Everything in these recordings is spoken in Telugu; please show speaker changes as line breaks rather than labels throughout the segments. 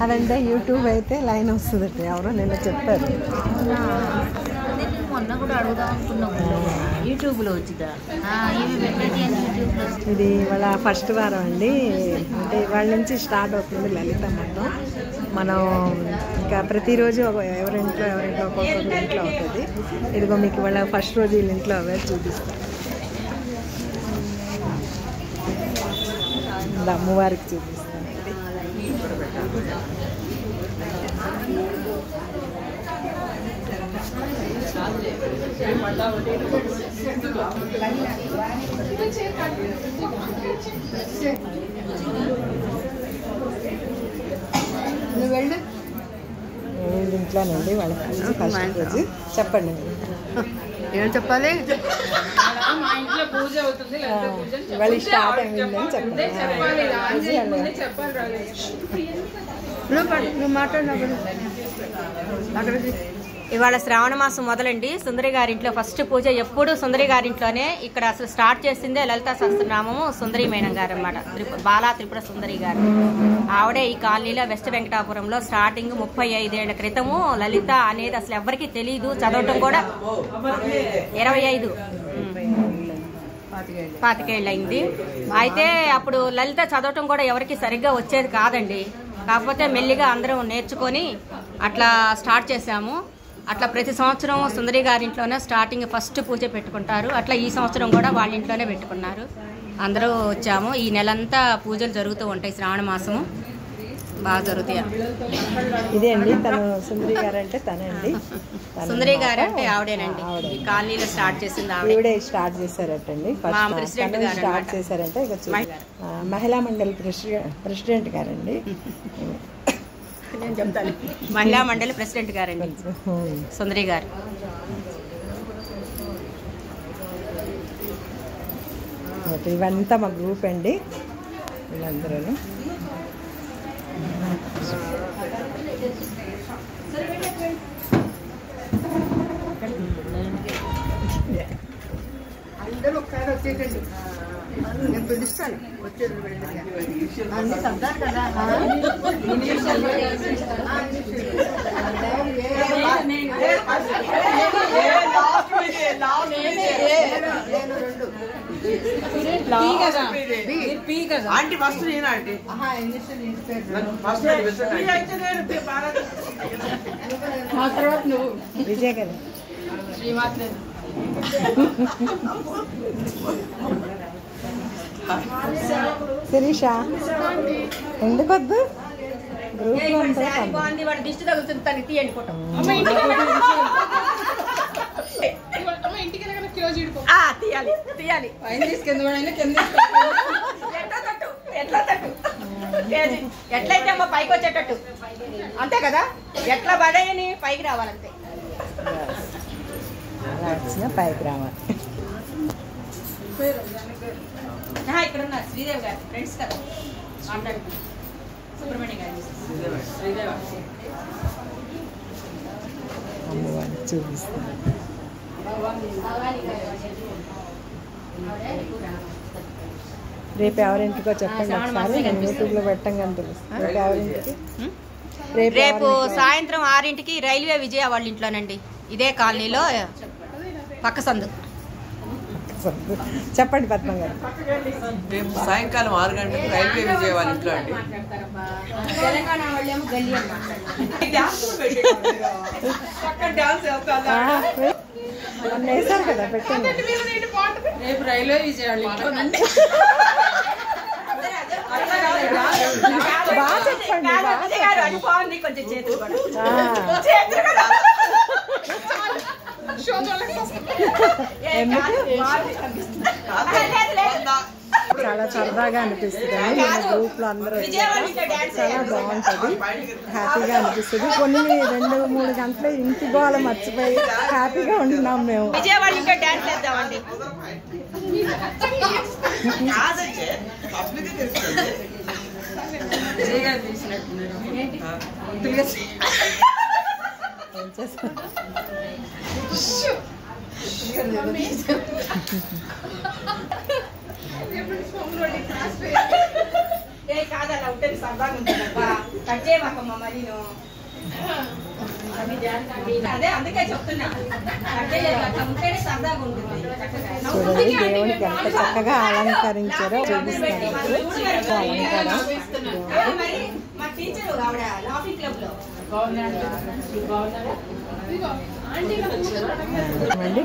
అదంటే యూట్యూబ్ అయితే లైన్ వస్తుంది. ఎవరో నిన్న చెప్పారు.
మొన్న కూడా అడుగుదాం అనుకున్నాము, యూట్యూబ్లో వచ్చిందా?
ఇది ఇవాళ ఫస్ట్ వారం అండి. అంటే ఇవాళ నుంచి స్టార్ట్ అవుతుంది లలిత మొత్తం. మనం ఇంకా ప్రతిరోజు ఎవరింట్లో ఒక్కొక్క ఇంట్లో అవుతుంది. ఇదిగో మీకు ఇవాళ ఫస్ట్ రోజు వీళ్ళ ఇంట్లో అవే చూపిస్తాం. అమ్మవారికి చూపిస్తానండి. ఇంట్లోనండి వాళ్ళ ఫస్ట్ రోజు. చెప్పండి
ఏం చెప్పాలి?
ఇవాళ స్టార్ట్ అయిందని చెప్పండి.
ఇవాళ శ్రావణ మాసం మొదలండి. సుందరి గారింట్లో ఫస్ట్ పూజ ఎప్పుడు సుందరి గారింట్లోనే. ఇక్కడ అసలు స్టార్ట్ చేసిందే లలితా సహస్రనామము సుందరి మేడం గారు అన్నమాట. బాలా త్రిపుర సుందరి గారు ఆవిడే ఈ కాలనీలో వెస్ట్ వెంకటాపురంలో స్టార్టింగ్ 35 ఏళ్ల క్రితము లలిత అనేది అసలు ఎవరికి తెలియదు. చదవటం కూడా 25 అయింది. అయితే అప్పుడు లలిత చదవటం కూడా ఎవరికి సరిగ్గా వచ్చేది కాదండి. కాకపోతే మెల్లిగా అందరం నేర్చుకొని అట్లా స్టార్ట్ చేశాము. అట్లా ప్రతి సంవత్సరం సుందరి గారింట్లోనే స్టార్టింగ్ ఫస్ట్ పూజ పెట్టుకుంటారు. అట్లా ఈ సంవత్సరం కూడా వాళ్ళ ఇంట్లోనే పెట్టుకున్నారు. అందరూ వచ్చాము. ఈ నెలంతా పూజలు జరుగుతూ ఉంటాయి. శ్రావణ మాసం బాగా జరుగుతాయి.
ఇదే అండి తను సుందరి గారు అంటే తనండి.
సుందరి గారు అంటే ఆవిడేనండి. ఈ కాలనీలో స్టార్ట్ చేసింది
ఆవిడే స్టార్ట్ చేశారటండి. స్టార్ట్ చేశారంటే ఇక మహిళా మండలి ప్రెసిడెంట్ గారండి.
నేను చెప్తాను. మహిళా మండలి ప్రెసిడెంట్ గారండి సుందరి గారు.
ఇవంతా మా గ్రూప్ అండి. వీళ్ళందరూ
అందరూ ఒకసారి వచ్చేటండి. నేను పిలుస్తాను వచ్చేది అన్ని శబ్దాలు కదా.
విజయ్ గారు శిరీష ఎందుకొద్దు గ్రూప్ లో
బాగుంది. వాడు దిష్టి తగులుతుంది. తనకి తీయండి ఫోటో. తీయాలి తీయాలి. ఎట్లయితే అమ్మ పైకి వచ్చేటట్టు అంతే కదా. ఎట్లా పడేయని పైకి రావాలంతే.
పైకి రావాలి.
ఇక్కడ ఉన్నారు శ్రీదేవి గారు ఫ్రెండ్స్ కదా. సుబ్రహ్మణ్య గారు
అమ్మవారిని చూపిస్తాను. రేపు ఎవరింటికో చెప్పండి ఒకసారి. నేను యూట్యూబ్లో పెట్టంగానే తెలుస్తుంది. రేపు ఎవరింటికి?
రేపు సాయంత్రం 6ంటికి రైల్వే విజయ వాళ్ళ ఇంట్లోనండి. ఇదే కాలనీలో పక్క సందు.
చెప్పండి పద్మ గారు.
రేపు సాయంకాలం 6 గంటలకు రైల్వే విజయ వాళ్ళ ఇంట్లో అండి.
తెలంగాణ వాళ్ళేమో గల్లీ
వేసారు కదా పెట్టండి.
రేపు రైల్వే విజయ వాళ్ళ ఇంట్లోనండి.
బాగా చెప్పండి.
కొంచెం చేతులు
చాలా సరదాగా అనిపిస్తుంది. మన గ్రూప్ లో అందరూ చాలా బాగుంటది. హ్యాపీగా అనిపిస్తుంది. కొన్ని 2-3 గంటలు ఇంటి గోళ మర్చిపోయి హ్యాపీగా ఉంటున్నాం మేము.
విజయవాడ ఇంకా డాన్స్ చేద్దామండి. ఏ కాదు అలా ఉంటే సరదాగా ఉంటుందబ్బా కట్ చేయమాకమ్మా మరి అదే అందుకే చెప్తున్నా కట్ చేయాలి అట్లా ఉంటేనే సరదాగా ఉంటుంది
చూడండి దేవునికి ఎంత చక్కగా అలంకరించారో చూపిస్తాను. అలంకారం
మరి మా టీచర్ ఆవిడ లాఫింగ్ క్లబ్ లో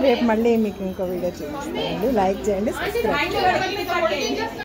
రేపు మళ్ళీ మీకు ఇంకో వీడియో చూపిస్తానండి. లైక్ చేయండి, సబ్స్క్రైబ్ చేయండి.